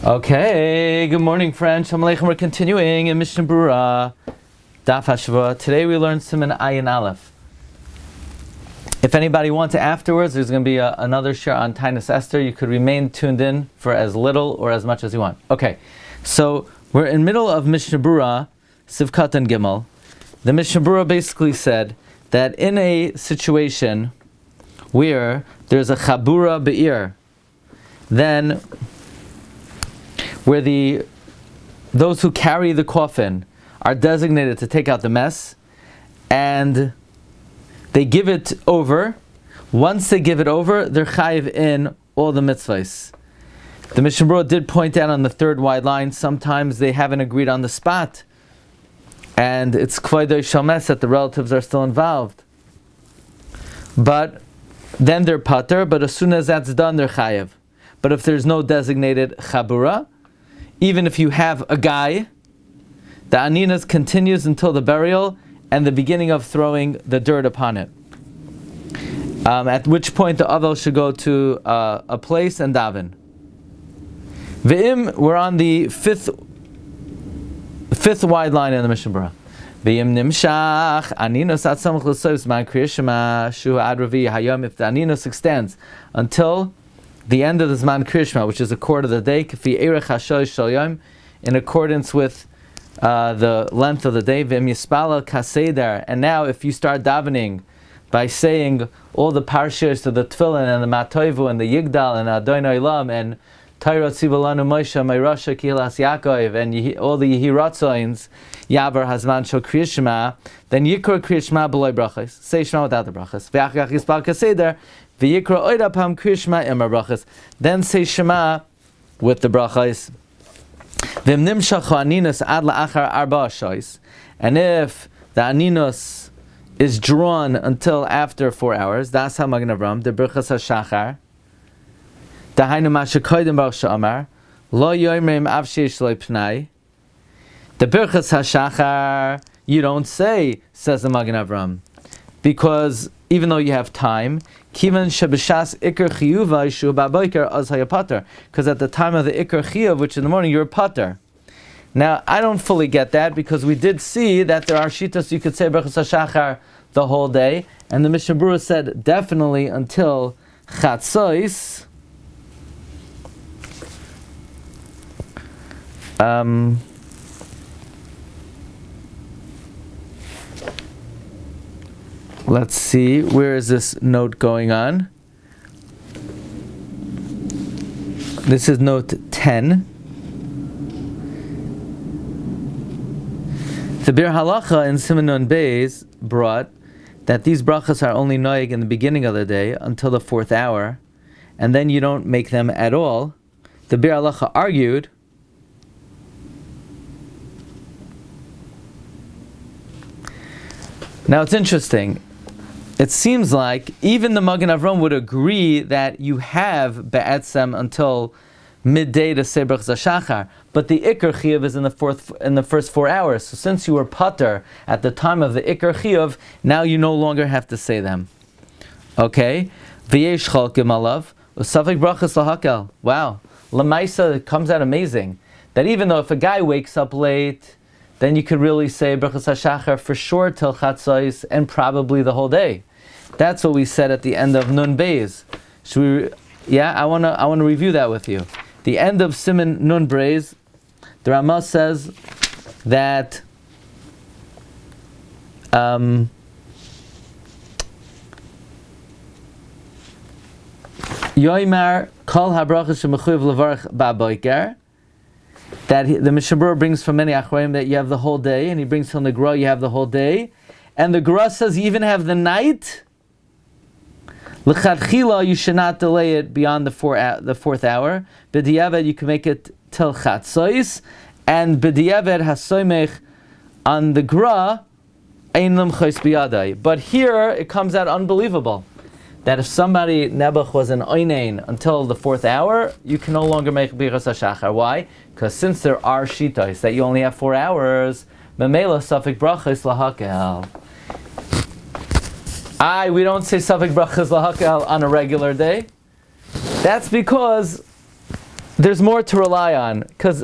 Okay, good morning, friends. Shalom Aleichem. We're continuing in Mishna Berura, Daf Hashavua. Today we learned Siman Ayin Aleph. If anybody wants afterwards, there's going to be another share on Tainus Esther. You could remain tuned in for as little or as much as you want. Okay, so we're in middle of Mishna Berura, Sivkat and Gimel. The Mishna Berura basically said that in a situation where there's a Chabura Be'ir, then where those who carry the coffin are designated to take out the mess, and they give it over. Once they give it over, they're chayiv in all the mitzvahs. The Mishna Berura did point out on the third wide line, sometimes they haven't agreed on the spot, and it's kvoidei shalmes that the relatives are still involved. But then they're pater, but as soon as that's done, they're chayiv. But if there's no designated chabura, even if you have a guy, the Anninus continues until the burial and the beginning of throwing the dirt upon it. At which point the Avel should go to a place and daven. Ve'im, we're on the fifth wide line in the Mishna Berura. Ve'im nimshach Anninus at samach l'sois man kriya shema shu ad ravi hayom. If the Anninus extends until the end of the Zman Krishma, which is a quarter of the day, in accordance with the length of the day, and now if you start davening by saying all the Parshas to the Tefilla and the Matoivu and the Yigdal and Adonai Olam and Torah Tzivalanu Moshe Meirasha Kilas Yaakov and all the Yehiratzoins, Yavar Hazman Shel Kriya Shema, then Yikra Kriya Shema b'loi brachos, say Shema without the brachos. V'achach Yispal Kaseder, V'yikra oidapam kriya shema imar brachos. Then say Shema with the brachos. V'im nimshachu Anninus ad la'achar arba shois. And if the Anninus is drawn until after 4 hours, that's how Magen Avram, the brachos hashachar, dahainu ma shekoydem baruch she'amar, lo yoimrim av sheish lo pnai. The brachos hashachar, you don't say, says the Magen Avram, because even though you have time, because at the time of the ikar chiyuv, which in the morning, you're pater. Now, I don't fully get that, because we did see that there are shitas you could say brachos hashachar the whole day, and the Mishna Berura said definitely until chatzos. Let's see, where is this note going on? This is note 10. The Bir Halacha in Siman Nun Beis brought that these brachas are only noig in the beginning of the day until the 4th hour, and then you don't make them at all. The Bir Halacha argued now it's interesting. It seems like even the Magen Avram would agree that you have be'etzem until midday to say brachos hashachar, but the ikar chiyuv is in the first 4 hours. So since you were pater at the time of the ikar chiyuv, now you no longer have to say them. Okay, v'yesh chalkim alav usafik brachos lahakel. Wow, lamaisa, it comes out amazing that even though if a guy wakes up late, then you could really say brachos hashachar for sure till chatzos and probably the whole day. That's what we said at the end of Nun Beis. Should we? Yeah, I want to review that with you. The end of Siman Nun Beis, the Ramah says that Yoimar kol habrachos shemechuyev levarach ba'boker. That the Mishna Berura brings from many achronim that you have the whole day, and he brings from the Gra you have the whole day, and the Gra says you even have the night. L'chadchila, you should not delay it beyond the 4th hour. B'diavad, you can make it till chatzos, and b'diavad hasoymech on the Gra ein lemchos biyadai. But here it comes out unbelievable that if somebody Nebuch was an oinein until the 4th hour, you can no longer make brachos hashachar. Why? Because since there are shitos that you only have 4 hours, memela safik brachos lahakel. We don't say Safek Brachas Lahakel on a regular day. That's because there's more to rely on, because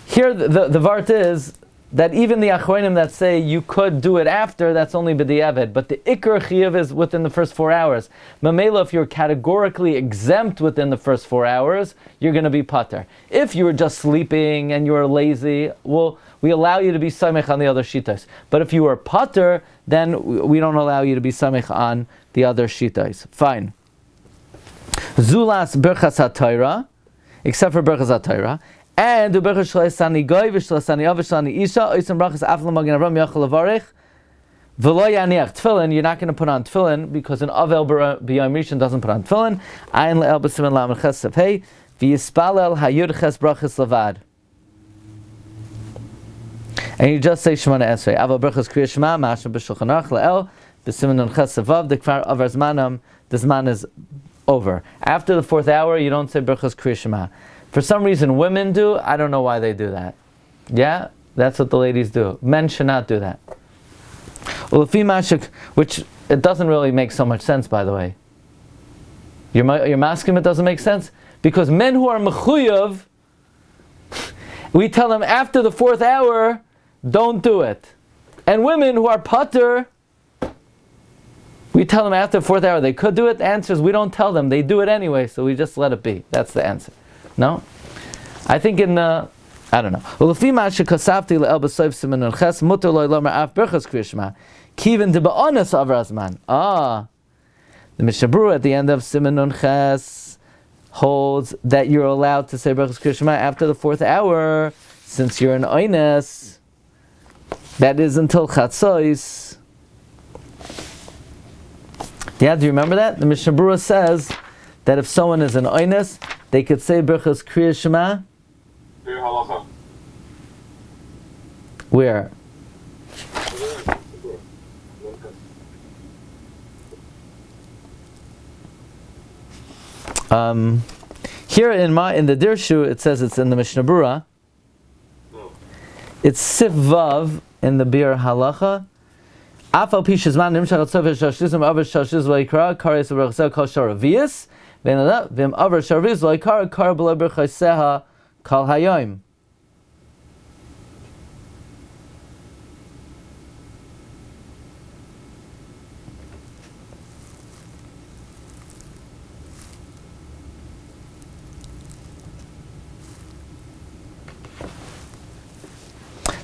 here the vart is that even the achronim that say you could do it after, that's only b'diavad, but the ikar chiyuv is within the first 4 hours. Mamela, if you're categorically exempt within the first 4 hours, you're going to be pater. If you were just sleeping and you were lazy, well, we allow you to be samech on the other shitas. But if you were pater, then we don't allow you to be samech on the other shitas. Fine. Zulas berchas ha-Torah, except for berchas ha-Torah, and the berchas shleisani goy v'shleisani av v'shleisani isha oisem brachas afla magin avram yachal levarich v'lo yaniach tefillin. You're not going to put on tefillin because an avel b'yom rishon doesn't put on tefillin. Ayin le'el b'siman lamed ches sefhei v'yispalel hayud ches brachas levad. And you just say Shemona Esrei. Aval berchas kriya shema mashma b'shulchan aruch le'el b'siman nun ches sevav dekvar avar zmanam. The zman is over. After the 4th hour, you don't say berchas kriya shema. For some reason, women do. I don't know why they do that. Yeah, that's what the ladies do. Men should not do that. Which it doesn't really make so much sense, by the way. You're masking it doesn't make sense because men who are mechuyev, we tell them after the 4th hour, don't do it, and women who are pater, we tell them after the 4th hour they could do it. The answer is we don't tell them; they do it anyway, so we just let it be. That's the answer. No? I think I don't know. The Mishna Berura at the end of Siman Nun Ches holds that you're allowed to say Berachas Kriya Shema after the 4th hour, since you're an Anninus. That is until Chatzos. Yeah, do you remember that? The Mishna Berura says that if someone is an Anninus, they could say Berachas Kriya Shema. Where? Here in the Dirshu, it says it's in the Mishna Berura. It's Sif Vav in the Bir Halacha. Afal Pishazman Nimshach Tzov Shashizim Avar Shashiz Vaikra Kares Berachas Kol Sharavias. Vim Avar Sharavias Vaikra Kar B'Lo Berchaseha Kal Hayom.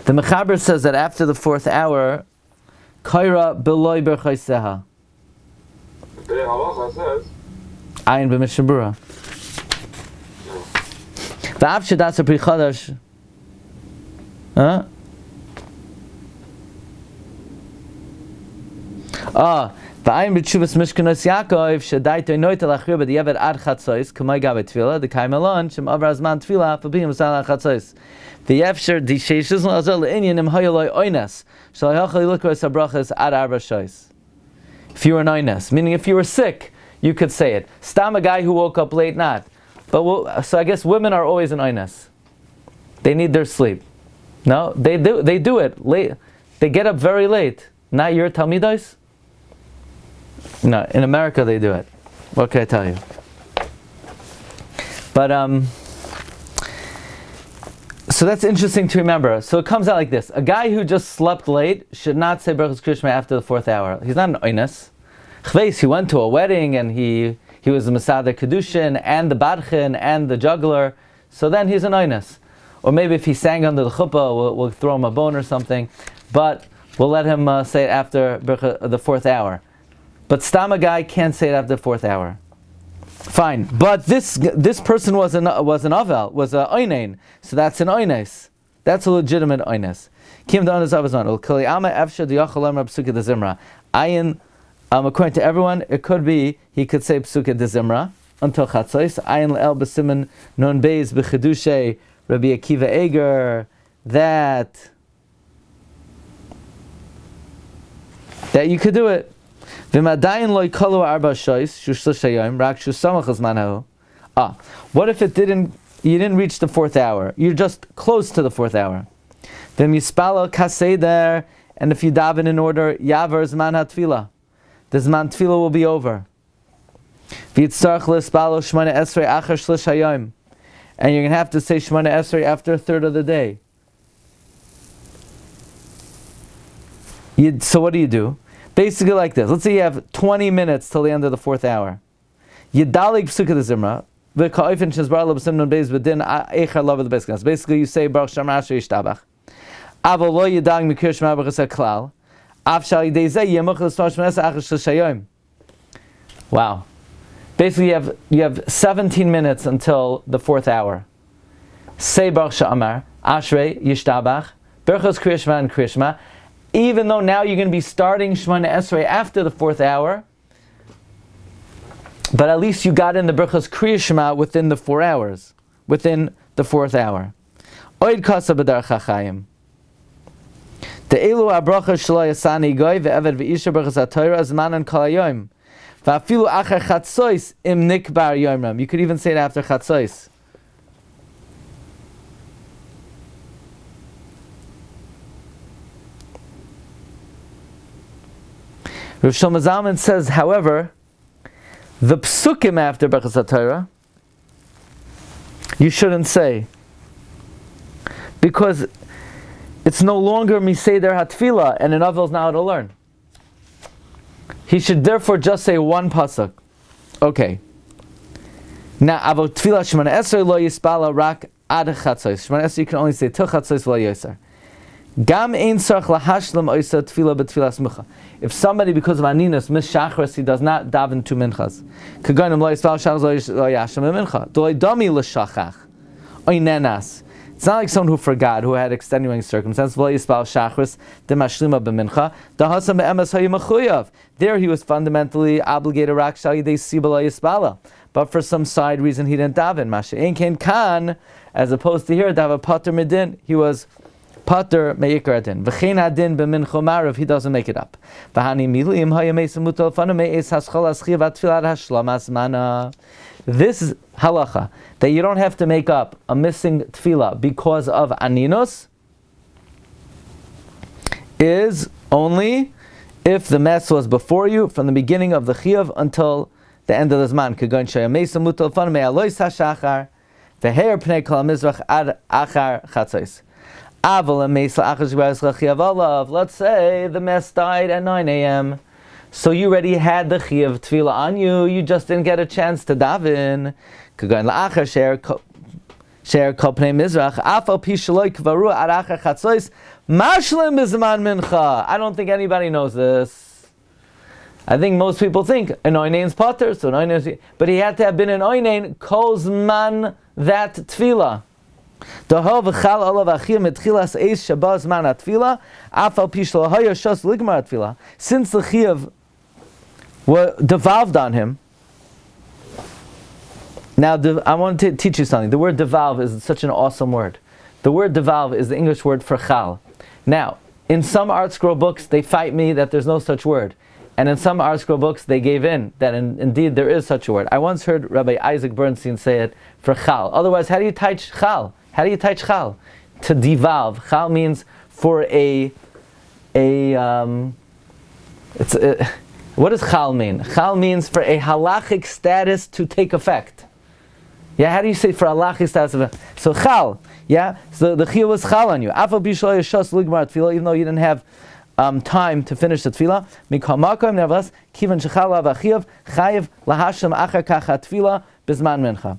The Mechaber says that after the 4th hour, Kaira B'Loi Berchaiseha. The halacha says Ayin b'Mishna Berura. V'av shedas a pri chadash. Huh? V'ayin b'tshuvas Mishkanos Yaakov shedai toinoit alachir b'diavad ad chatzos k'may gabe Tefilla the kaimelon shem avar zman Tefilla f'biyim v'sal chatzos. V'yefsher di sheishizn azal le'inyan im hayoloi oines shal yachal yilukros habrachas ad arba shois. If you were an oines, meaning if you were sick, you could say it. Stam a guy who woke up late, not. But so I guess women are always an oines. They need their sleep. No, they do it late. They get up very late. Not your talmidos. No, in America they do it. What can I tell you? But so that's interesting to remember. So it comes out like this: a guy who just slept late should not say Berachas Kriya Shema after the 4th hour. He's not an oines. Chveis, he went to a wedding and he was the Masada Kedushin and the Badchin and the juggler. So then he's an oines. Or maybe if he sang under the chuppah, we'll throw him a bone or something. But we'll let him say it after the 4th hour. But Stam a guy can't say it after the 4th hour. Fine. But this person was an avel, was an oinein. So that's an oines. That's a legitimate oines. Kim da oines avazon. Kli ama efshe diachol amar psuke de zimra. Ayin, according to everyone, it could be he could say psuke de zimra until chatzos. Ayin le'el b'simen non beis b'chedushe Rabbi Akiva Eger that you could do it. What if it didn't? You didn't reach the 4th hour. You're just close to the 4th hour. Then yispalo kaseder, and if you daven in order, yaver zman hatfila. The zman tefila will be over. V'yitzarch lispalo shmona esrei achar shlish hayom, and you're going to have to say Shemona Esrei after a third of the day. So what do? Basically like this. Let's say you have 20 minutes till the end of the 4th hour. Yedalig Psukkah the Zimra. Basically you say Baruch Shem Asher Yishtabach. Wow. Basically you have 17 minutes until the 4th hour. Say Baruch Shamar, Ashrei Yishtabach, Berchos Kriyashma and Kriyashma. Even though now you're going to be starting Shemona Esrei after the 4th hour, but at least you got in the Berchos Kriyashma within the 4 hours, within the 4th hour. Oid Kasa B'Dar Chachayim. De'elu ha'bracha shelo yasani goy ve'eved ve'isha berchos ha'Torah zmanan kol hayoyim. Va'afilu achar chatzois im nikbar yomram. You could even say it after chatzois. Rav Shlomo Zalman says, however, the psukim after berchos ha'Torah you shouldn't say, because it's no longer miseder hatfila, and an avel is now to learn. He should therefore just say one pasuk. Okay. Now, avot tefila shemana esrei lo yispala rak ad chatzos. Shemana esrei you can only say till chatzos lo yoser. Gam ein sarch lahashlam oisa tefila betfilas mucha. If somebody, because of Anninus, mishachras, he does not daven 2 minchas. Kagonim lo yispala shachas lo yashlam mincha. Do dami l'shachach. Oinenas. It's not like someone who forgot, who had extenuating circumstances. There he was fundamentally obligated. But for some side reason he didn't daven. As opposed to here, pater medin, he was pater meikar adin. V'chein adin b'mincha marav, he doesn't make it up. This is halacha, that you don't have to make up a missing tefillah because of Anninus, is only if the mess was before you from the beginning of the chiyuv until the end of the zman. Kagon shayamesa mutal fan me'alois hashachar ve'her pnei kol mizrach ad achar chatzos. Aval mesa achar shibas chiyuv alav. Let's say the mess died at 9 a.m. So you already had the chiyuv tefillah on you. You just didn't get a chance to daven. Kagon la'achar share kol pnei mizrach afal pi shaloi kvaru ad achar chatzos mashlim bizman mincha. I don't think anybody knows this. I think most people think an oinein's potter, so an oinein, but he had to have been an oinein kol zman that tefillah. Dahov v'chal olav achim etchilas eis shabaz man atfila afal pi shlo haya shos ligmar atfila. Since the chiyuv were devolved on him. Now, I want to teach you something. The word devolve is such an awesome word. The word devolve is the English word for chal. Now, in some art scroll books, they fight me that there's no such word. And in some art scroll books, they gave in that indeed there is such a word. I once heard Rabbi Isaac Bernstein say it for chal. Otherwise, how do you teach chal? How do you teach chal? To devolve. Chal means for what does chal mean? Chal means for a halachic status to take effect. Yeah, how do you say for halachic status? So chal, yeah, so the chiyuv was chal on you. Afal bishlo yeshos ligmar tefillah, even though you didn't have time to finish the tefillah. Mikol makom, nevertheless, kivan shechal av achiyuv chayiv lahashem achar kach tefillah bizman mincha.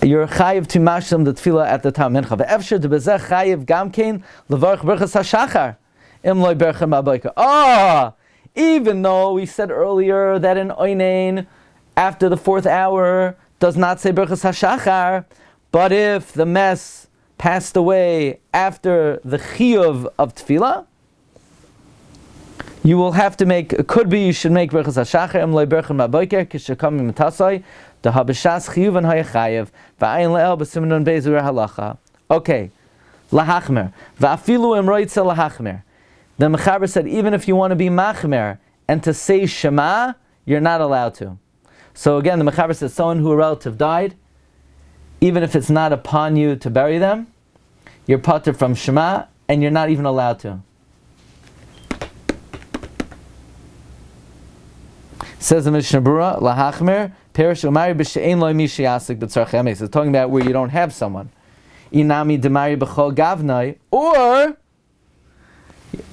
You're chayiv to mashlim the tefillah at the time mincha. Ve'efshir de bezeh chayiv gamkein levarch berchas hashachar im loy berchem ba'boika. Even though we said earlier that an oinein after the 4th hour does not say berchas hashachar, but if the mess passed away after the chiyuv of tefillah, you will have to make. It could be you should make berchas hashachar im loy berchem ba'boika kishakam mitasai the habishas chiyuv and hayachayev va'ayin le'el b'siman be'zur halacha. Okay, lahachmer va'afilu im roitza lahachmer. The Mechaber said even if you want to be machmer and to say Shema, you're not allowed to. So again, the Mechaber says someone who a relative died, even if it's not upon you to bury them, you're pater from Shema, and you're not even allowed to. Says the Mishna Berura, lahachmer Parish umari b'she'en lo mi sheyasik b'tzarchei emes. It's talking about where you don't have someone. Inami demari b'chol gavnai, or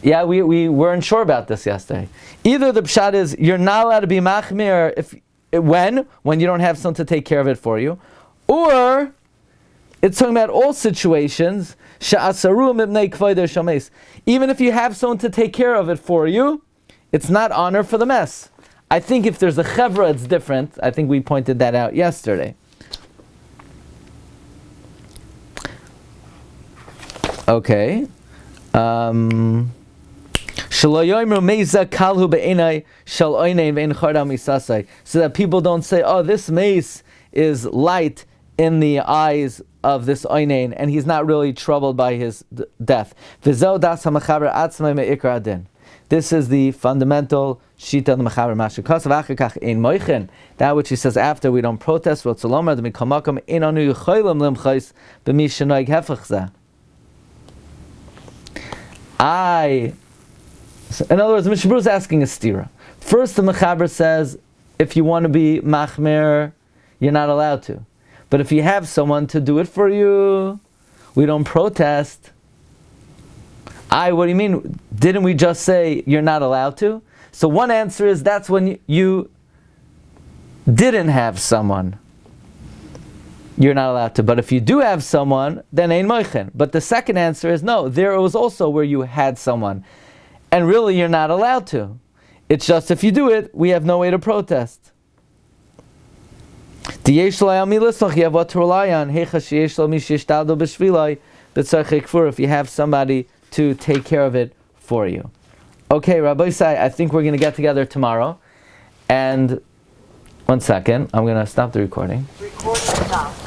yeah, we weren't sure about this yesterday. Either the pshat is you're not allowed to be machmir when you don't have someone to take care of it for you, or it's talking about all situations. Even if you have someone to take care of it for you, it's not honor for the mess. I think if there's a chevra, it's different. I think we pointed that out yesterday. Okay. So that people don't say, oh, this mace is light in the eyes of this oinain, and he's not really troubled by his death. This is the fundamental shita of the mechaber masha. That which he says after, we don't protest. In other words, Mishna Berura is asking a stira. First, the mechaber says, if you want to be machmer, you're not allowed to. But if you have someone to do it for you, we don't protest. What do you mean? Didn't we just say you're not allowed to? So one answer is that's when you didn't have someone. You're not allowed to. But if you do have someone, then ein moichen. But the second answer is no, there was also where you had someone. And really you're not allowed to. It's just if you do it, we have no way to protest. If you have somebody to take care of it for you. Okay, Rabbi Glatstein, I think we're going to get together tomorrow. And 1 second, I'm going to stop the recording. Recording stopped.